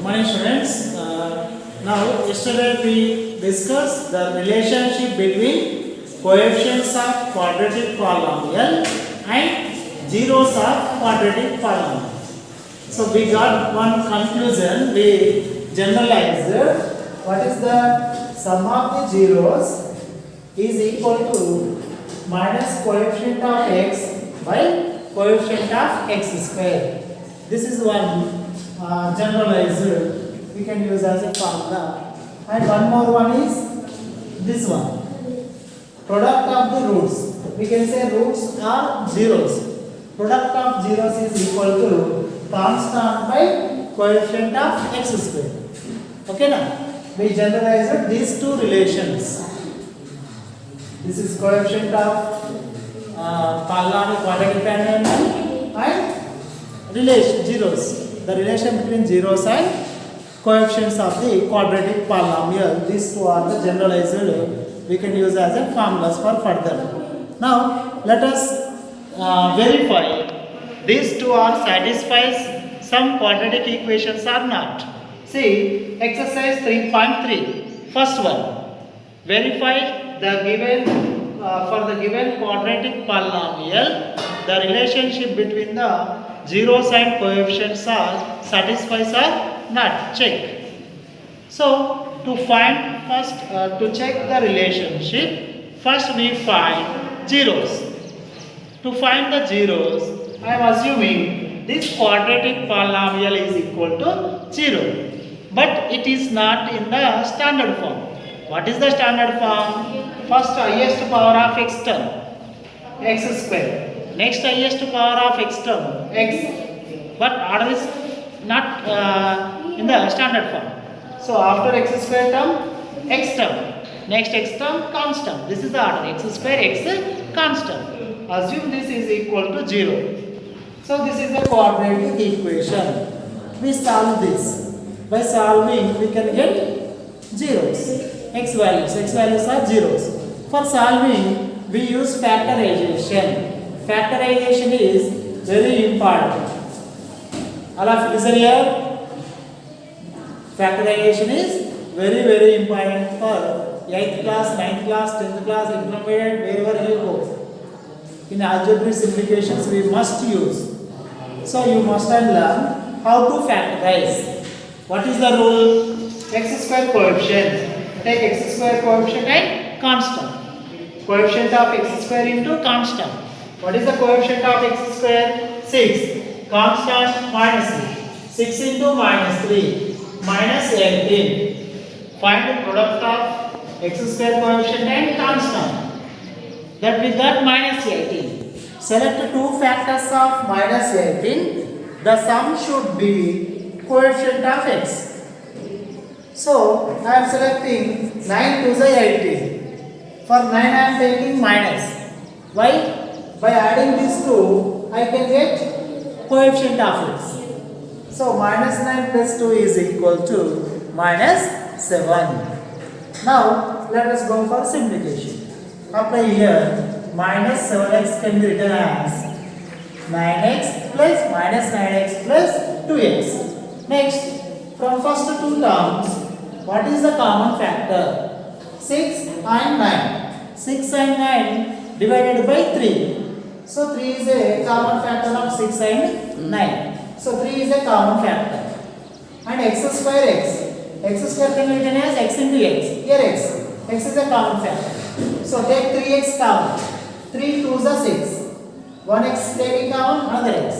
Morning students. Now yesterday we discussed the relationship between coefficients of quadratic polynomial and zeros of quadratic polynomial. So we got one conclusion. We generalized what is the sum of the zeros is equal to minus coefficient of x by coefficient of x square. This is one generalized we can use as a formula. And one more one is this one. Product of the roots. We can say roots are zeros. Product of zeros is equal to constant by coefficient of x square. Okay now? We generalized these two relations. This is coefficient of polynomial quadratic polynomial and relation zeros. The relation between zeros and coefficients of the quadratic polynomial. These two are the generalized we can use as a formulas for further. Now let us verify these two are satisfies some quadratic equations or not. See exercise 3.3. First one, verify the given for the given quadratic polynomial the relationship between the zeros and coefficients are satisfies or not. Check. So to find first to check the relationship, first we find zeros. To find the zeros, I am assuming this quadratic polynomial is equal to 0, but it is not in the standard form. What is the standard form? First highest power of x term, x square. Next highest power of x term, x, but order is not in the standard form. So after x square term, x term, next x term, constant. This is the order, x square, x constant. Assume this is equal to 0. So this is the quadratic equation. We solve this. By solving, we can get zeros. X values are zeros. For solving, we use factorization. Factorization is very important. All of you listen here. Factorization is very important for 8th class, 9th class, 10th class, intermediate, wherever you go. In algebraic simplifications we must use. So you must learn how to factorize. What is the rule? X square coefficient. Take x square coefficient and constant. Coefficient of x square into constant. What is the coefficient of x square? 6. Constant minus 3. 6 into minus 3. Minus 18. Find the product of x square coefficient and constant. That we got minus 18. Select two factors of minus 18. The sum should be coefficient of x. So I am selecting 9 to the 18. For 9 I am taking minus. Why? By adding these two, I can get coefficient of x. So minus 9 plus 2 is equal to minus 7. Now let us go for simplification. Apply here, minus 7x can be written as 9x plus minus 9x plus 2x. Next, from first two terms, what is the common factor? 6 and 9. 6 and 9 divided by 3. So 3 is a common factor of 6 and 9. So 3 is a common factor. And x square x. X square can be written as x into x. Here x. X is a common factor. So take 3x common. 3 2 is a 6. 1x taking common, another x.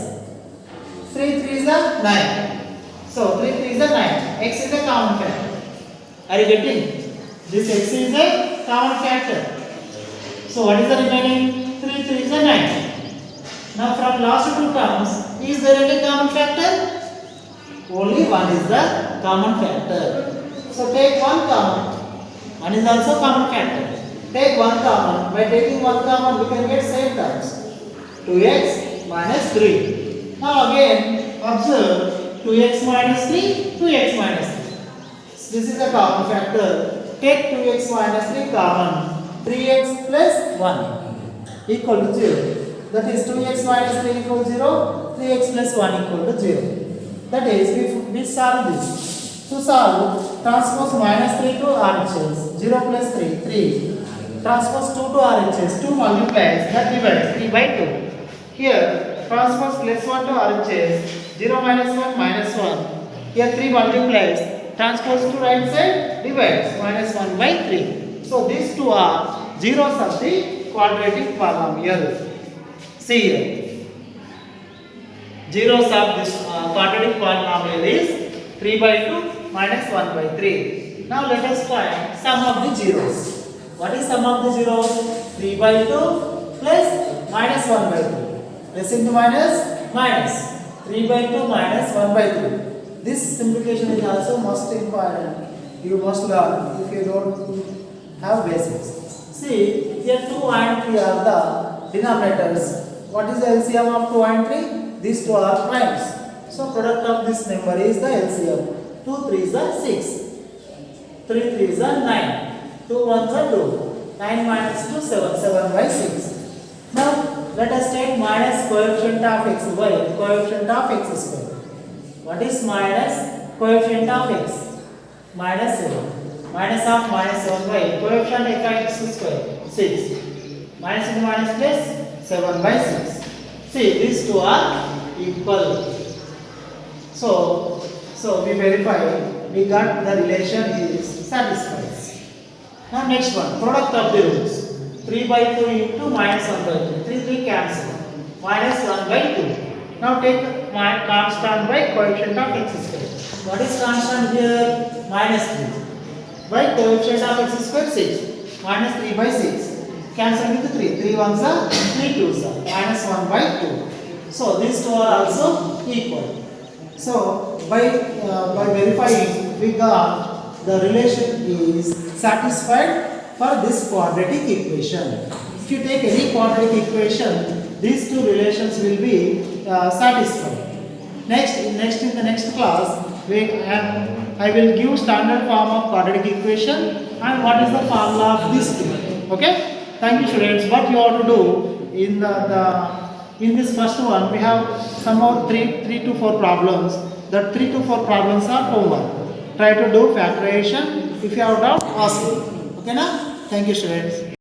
3 3 is a 9. So 3 3 is a 9. X is a common factor. Are you getting? This x is a common factor. So what is the remaining? 3 3 is a 9. Now from last two terms, is there any common factor? Only one is the common factor. So take one common. One is also common factor. Take one common. By taking one common, we can get same terms. 2x minus 3. Now again, observe 2x minus 3, 2x minus 3. This is a common factor. Take 2x minus 3 common. 3x plus 1 equal to 0. That is 2x minus 3 equal to 0. 3x plus 1 equal to 0. That is, we solve this. To solve, transpose minus 3 to RHS. 0 plus 3, 3. Transpose 2 to RHS. 2 multiplies, that divides 3 by 2. Here, transpose plus 1 to RHS. 0 minus 1, minus 1. Here 3 multiplies, transpose to right side, divides, minus 1 by 3. So these two are zeros of the quadratic polynomial. See here. Zeros of this quadratic polynomial is 3 by 2 minus 1 by 3. Now let us find sum of the zeros. What is sum of the zeros? 3 by 2 plus minus 1 by 2. Plus into minus, minus. 3 by 2 minus 1 by 3. This simplification is also most important. You must learn if you don't have basics. See, here 2 and 3 are the denominators. What is the LCM of 2 and 3? These two are primes. So product of this number is the LCM. 2 3 is the 6. 3 3 is the 9. 2 1 is the 2. 9 minus 2 7. 7 by 6. Now let us take minus coefficient of x by coefficient of x square. What is minus coefficient of x? Minus 7. Minus of minus 7 by coefficient of x square 6. Minus into minus plus 7 by 6. See, these two are equal. So we verify, we got the relation is satisfied. Now next one, product of the roots. 3 by 2 into minus 1 by 2. 3 3 cancel. Minus 1 by 2. Now take my constant by coefficient of x square. What is constant here? Minus 3. By coefficient of x square 6. Minus 3 by 6. Cancel with 3. 3 ones are 3 twos are. Minus 1 by 2. So these two are also equal. So by verifying, we got the relation is satisfied for this quadratic equation. If you take any quadratic equation, these two relations will be satisfied. Next in the next class, I will give standard form of quadratic equation and what is the formula of this two. Okay? Thank you, students. What you have to do in this first one, we have some more 3 to 4 problems. The 3 to 4 problems are homework. Try to do factorization. If you have doubt, ask me. Okay, na? Thank you, students.